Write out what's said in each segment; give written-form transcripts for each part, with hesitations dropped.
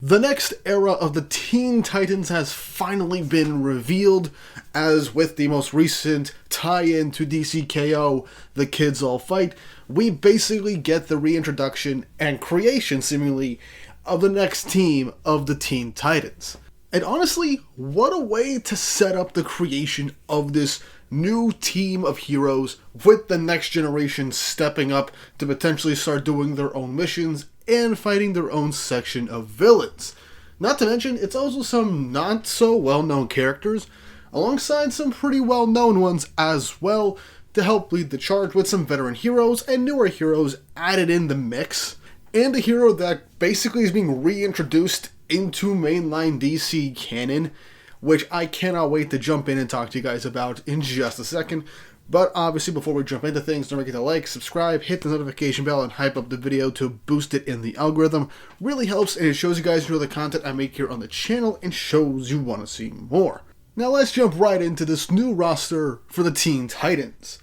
The next era of the Teen Titans has finally been revealed, as with the most recent tie-in to DCKO, The Kids All Fight, we basically get the reintroduction and creation, seemingly, of the next team of the Teen Titans. And honestly, what a way to set up the creation of this new team of heroes, with the next generation stepping up to potentially start doing their own missions and fighting their own section of villains. Not to mention, it's also some not so well-known characters, alongside some pretty well-known ones as well, to help lead the charge with some veteran heroes and newer heroes added in the mix, and a hero that basically is being reintroduced into mainline DC canon, which I cannot wait to jump in and talk to you guys about in just a second. But obviously, before we jump into things, don't forget to like, subscribe, hit the notification bell, and hype up the video to boost it in the algorithm. Really helps, and it shows you guys the content I make here on the channel and shows you want to see more. Now let's jump right into this new roster for the Teen Titans.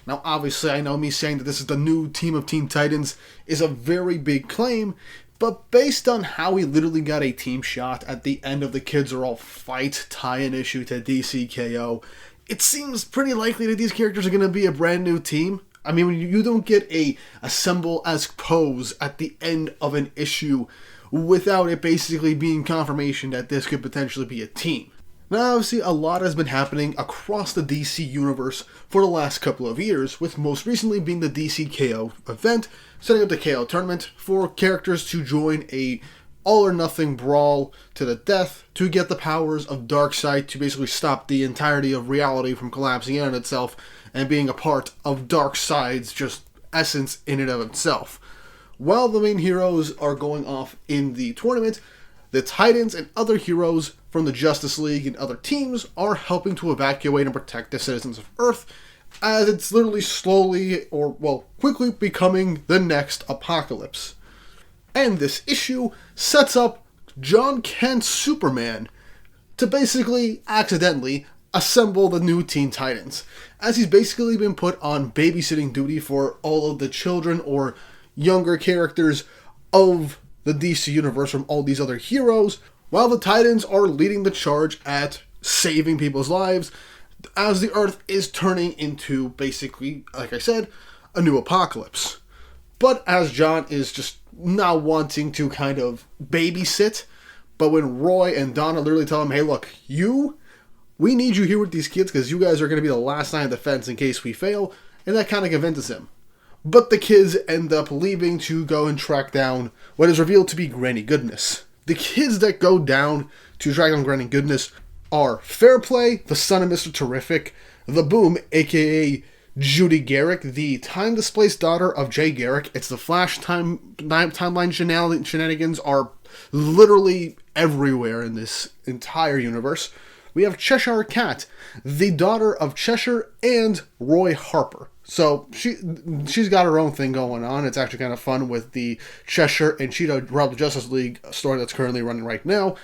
Now obviously, I know me saying that this is the new team of Teen Titans is a very big claim, but based on how we literally got a team shot at the end of the Kids Are All Fight tie-in issue to DCKO, it seems pretty likely that these characters are going to be a brand new team. I mean, you don't get a assemble as pose at the end of an issue without it basically being confirmation that this could potentially be a team. Now, obviously, a lot has been happening across the DC universe for the last couple of years, with most recently being the DC KO event, setting up the KO tournament for characters to join a all-or-nothing brawl to the death to get the powers of Darkseid to basically stop the entirety of reality from collapsing in on itself and being a part of Darkseid's just essence in and of itself. While the main heroes are going off in the tournament, the Titans and other heroes from the Justice League and other teams are helping to evacuate and protect the citizens of Earth, as it's literally slowly, or well, quickly becoming the next apocalypse. And this issue sets up John Kent's Superman to basically, accidentally, assemble the new Teen Titans, as he's basically been put on babysitting duty for all of the children or younger characters of the DC universe from all these other heroes, while the Titans are leading the charge at saving people's lives, as the Earth is turning into, basically, like I said, a new apocalypse. But as John is just now wanting to kind of babysit, but when Roy and Donna literally tell him, hey look, we need you here with these kids because you guys are going to be the last line of defense in case we fail, and that kind of convinces him. But the kids end up leaving to go and track down what is revealed to be Granny Goodness. The kids that go down to track down Granny Goodness are Fairplay, the son of Mr. Terrific, the Boom, aka Judy Garrick, the time-displaced daughter of Jay Garrick. It's the Flash timeline shenanigans are literally everywhere in this entire universe. We have Cheshire Cat, the daughter of Cheshire and Roy Harper. So she's got her own thing going on. It's actually kind of fun with the Cheshire and Cheetah Rob the Justice League story that's currently running right now.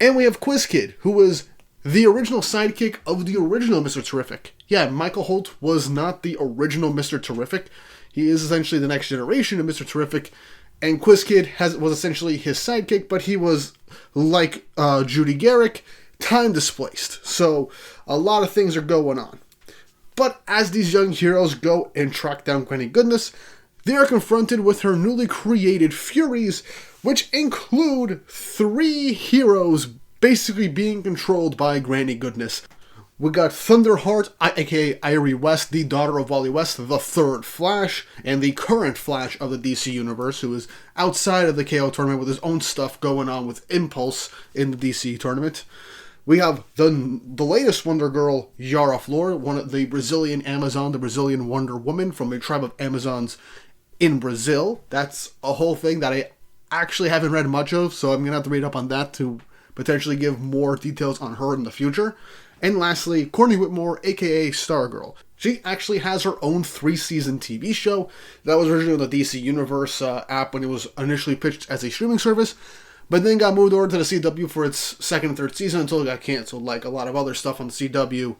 And we have Quiz Kid, who was the original sidekick of the original Mr. Terrific. Yeah, Michael Holt was not the original Mr. Terrific. He is essentially the next generation of Mr. Terrific. And Quiz Kid was essentially his sidekick, but he was, like Judy Garrick, time displaced. So a lot of things are going on. But as these young heroes go and track down Granny Goodness, they are confronted with her newly created Furies, which include 3 heroes basically being controlled by Granny Goodness. We got Thunderheart, aka Irie West, the daughter of Wally West, the third Flash, and the current Flash of the DC Universe, who is outside of the KO tournament with his own stuff going on with Impulse in the DC tournament. We have the latest Wonder Girl, Yara Flor, one of the Brazilian Amazon, the Brazilian Wonder Woman from a tribe of Amazons in Brazil. That's a whole thing that I actually haven't read much of, so I'm going to have to read up on that to potentially give more details on her in the future. And lastly, Courtney Whitmore, aka Stargirl. She actually has her own 3-season TV show that was originally on the DC Universe app when it was initially pitched as a streaming service, but then got moved over to the CW for its second and third season until it got canceled, like a lot of other stuff on the CW.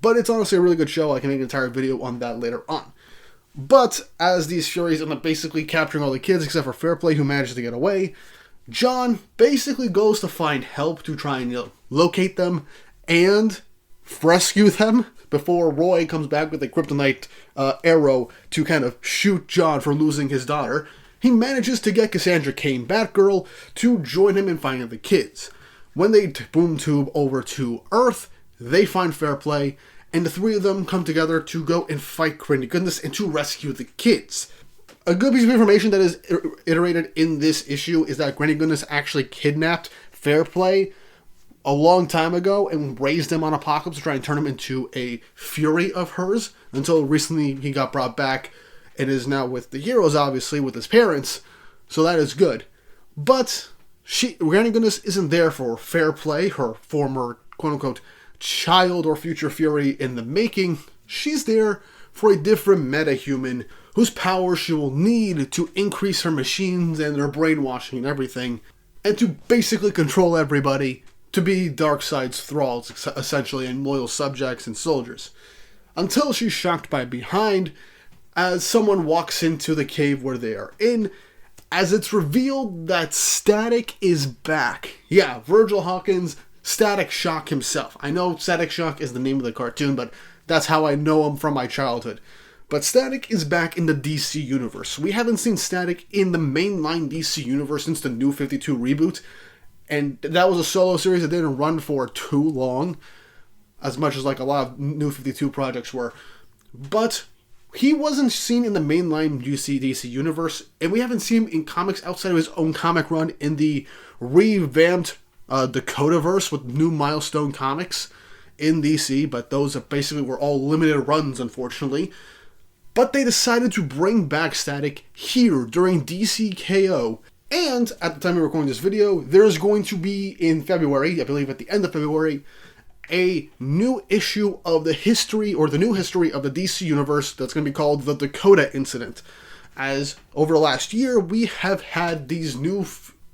But it's honestly a really good show. I can make an entire video on that later on. But as these Furies end up basically capturing all the kids except for Fairplay, who manages to get away, John basically goes to find help to try and locate them and rescue them before Roy comes back with a kryptonite arrow to kind of shoot John for losing his daughter. He manages to get Cassandra Cain, Batgirl, to join him in finding the kids. When they boom tube over to Earth, they find Fair Play, and the three of them come together to go and fight Granny Goodness and to rescue the kids. A good piece of information that is iterated in this issue is that Granny Goodness actually kidnapped Fair Play a long time ago and raised him on Apocalypse to try and turn him into a fury of hers, until recently he got brought back and is now with the heroes, obviously, with his parents, so that is good. But Granny Goodness isn't there for Fair Play, her former quote-unquote child or future fury in the making. She's there for a different meta-human whose power she will need to increase her machines and their brainwashing and everything, and to basically control everybody, to be Darkseid's thralls, essentially, and loyal subjects and soldiers. Until she's shocked by behind as someone walks into the cave where they are in, as it's revealed that Static is back. Yeah, Virgil Hawkins, Static Shock himself. I know Static Shock is the name of the cartoon, but that's how I know him from my childhood. But Static is back in the DC universe. We haven't seen Static in the mainline DC universe since the New 52 reboot, and that was a solo series that didn't run for too long, as much as like a lot of New 52 projects were. But he wasn't seen in the mainline DC universe, and we haven't seen him in comics outside of his own comic run in the revamped Dakotaverse with new Milestone comics in DC, but those basically were all limited runs, unfortunately. But they decided to bring back Static here during DCKO, and at the time of recording this video, there's going to be in February, I believe at the end of February, a new issue of the history, or the new history of the DC Universe that's going to be called the Dakota Incident. As over the last year, we have had these new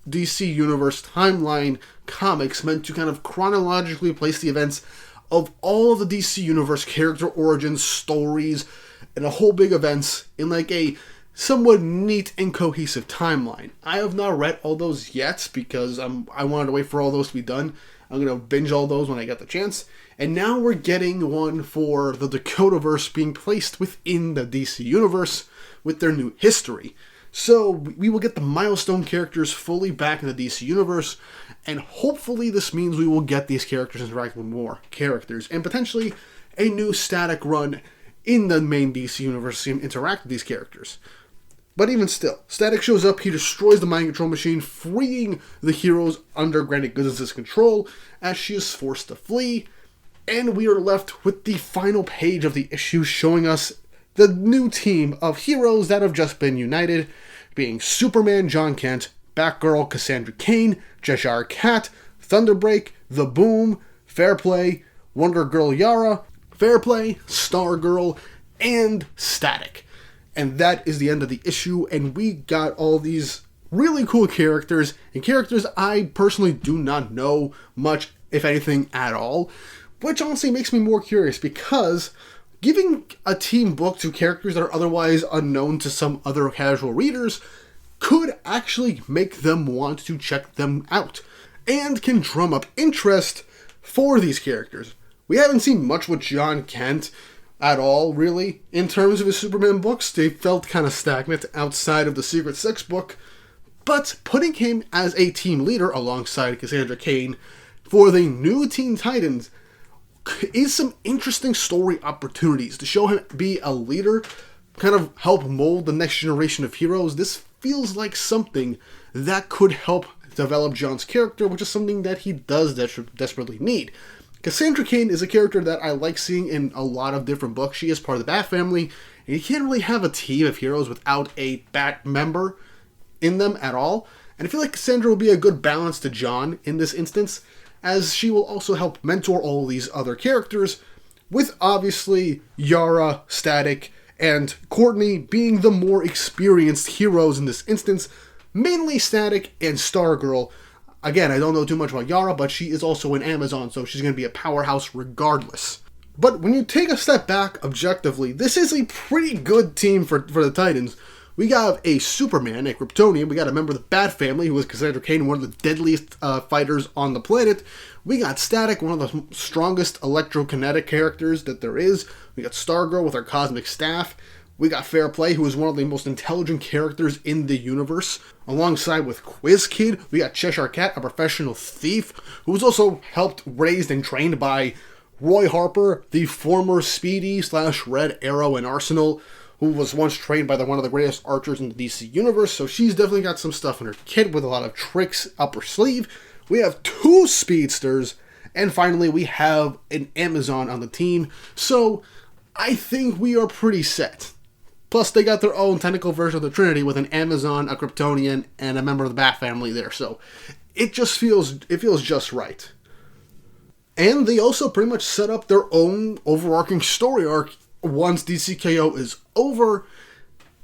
DC Universe timeline comics meant to kind of chronologically place the events of all of the DC Universe character origins, stories, and a whole big events in like a somewhat neat and cohesive timeline. I have not read all those yet because I wanted to wait for all those to be done. I'm going to binge all those when I get the chance. And now we're getting one for the Dakotaverse being placed within the DC Universe with their new history. So we will get the Milestone characters fully back in the DC Universe, and hopefully this means we will get these characters interacting with more characters, and potentially a new Static run in the main DC Universe to interact with these characters. But even still, Static shows up, he destroys the mind control machine, freeing the heroes under Granny Goodness' control as she is forced to flee, and we are left with the final page of the issue showing us the new team of heroes that have just been united, being Superman John Kent, Batgirl Cassandra Cain, Cheshire Cat, Thunderbreak, The Boom, Fair Play, Wonder Girl Yara, Fair Play, Stargirl, and Static. And that is the end of the issue, and we got all these really cool characters, and characters I personally do not know much, if anything, at all, which honestly makes me more curious, because giving a team book to characters that are otherwise unknown to some other casual readers could actually make them want to check them out, and can drum up interest for these characters. We haven't seen much with John Kent at all, really, in terms of his Superman books. They felt kind of stagnant outside of the Secret Six book, but putting him as a team leader alongside Cassandra Cain for the new Teen Titans is some interesting story opportunities to show him be a leader, kind of help mold the next generation of heroes. This feels like something that could help develop John's character, which is something that he does desperately need. Cassandra Cain is a character that I like seeing in a lot of different books. She is part of the Bat family, and you can't really have a team of heroes without a Bat member in them at all. And I feel like Cassandra will be a good balance to John in this instance, as she will also help mentor all these other characters, with obviously Yara, Static, and Courtney being the more experienced heroes in this instance, mainly Static and Stargirl. Again, I don't know too much about Yara, but she is also an Amazon, so she's going to be a powerhouse regardless. But when you take a step back objectively, this is a pretty good team for the Titans, We got a Superman, a Kryptonian. We got a member of the Bat family, who was Cassandra Cain, one of the deadliest fighters on the planet. We got Static, one of the strongest electrokinetic characters that there is. We got Stargirl with her cosmic staff. We got Fairplay, who is one of the most intelligent characters in the universe. Alongside with Quiz Kid, we got Cheshire Cat, a professional thief, who was also helped, raised, and trained by Roy Harper, the former Speedy/Red Arrow and Arsenal, who was once trained by one of the greatest archers in the DC universe. So she's definitely got some stuff in her kit with a lot of tricks up her sleeve. We have 2 speedsters, and finally we have an Amazon on the team. So I think we are pretty set. Plus, they got their own technical version of the Trinity with an Amazon, a Kryptonian, and a member of the Bat family there. So it feels just right. And they also pretty much set up their own overarching story arc once DCKO is over,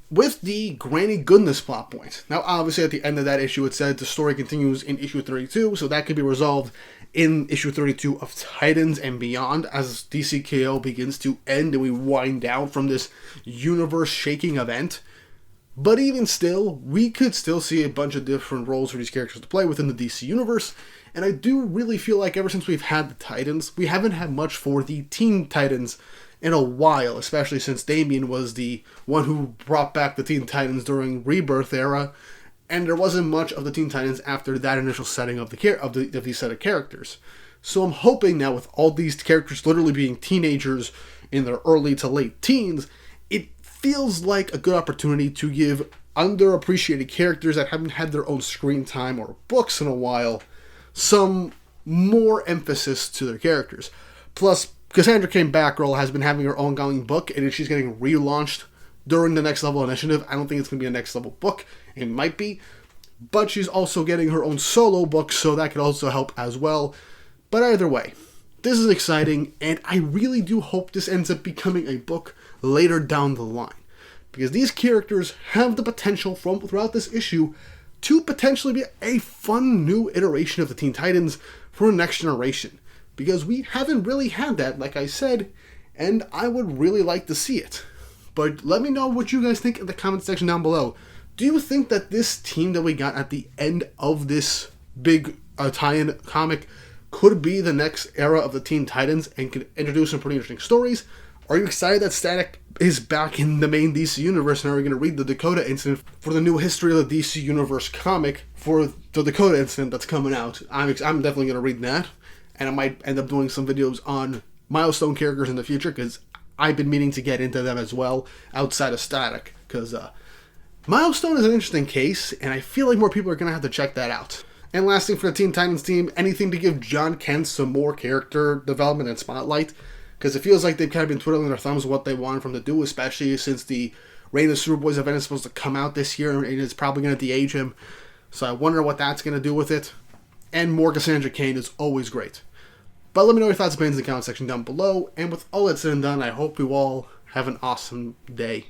with the Granny Goodness plot point. Now, obviously, at the end of that issue, it said the story continues in issue 32, so that could be resolved in issue 32 of Titans and beyond, as DCKO begins to end and we wind down from this universe-shaking event. But even still, we could still see a bunch of different roles for these characters to play within the DC universe, and I do really feel like ever since we've had the Titans, we haven't had much for the Teen Titans in a while, especially since Damian was the one who brought back the Teen Titans during Rebirth era, and there wasn't much of the Teen Titans after that initial setting of these set of characters. So I'm hoping now, with all these characters literally being teenagers in their early to late teens, it feels like a good opportunity to give underappreciated characters that haven't had their own screen time or books in a while some more emphasis to their characters. Plus, Cassandra Cain Batgirl has been having her ongoing book, and she's getting relaunched during the Next Level initiative. I don't think it's going to be a Next Level book. It might be. But she's also getting her own solo book, so that could also help as well. But either way, this is exciting, and I really do hope this ends up becoming a book later down the line. Because these characters have the potential throughout this issue to potentially be a fun new iteration of the Teen Titans for the next generation. Because we haven't really had that, like I said, and I would really like to see it. But let me know what you guys think in the comment section down below. Do you think that this team that we got at the end of this big tie-in comic could be the next era of the Teen Titans and could introduce some pretty interesting stories? Are you excited that Static is back in the main DC universe, and are you going to read the Dakota incident for the new History of the DC Universe comic for the Dakota incident that's coming out? I'm definitely going to read that. And I might end up doing some videos on Milestone characters in the future, because I've been meaning to get into them as well, outside of Static. Because Milestone is an interesting case, and I feel like more people are going to have to check that out. And last thing for the Teen Titans team, anything to give John Kent some more character development and spotlight. Because it feels like they've kind of been twiddling their thumbs with what they want from him to do, especially since the Reign of Superboys event is supposed to come out this year, and it's probably going to de-age him. So I wonder what that's going to do with it. And more Cassandra Cain is always great. But let me know your thoughts and opinions in the comment section down below. And with all that said and done, I hope you all have an awesome day.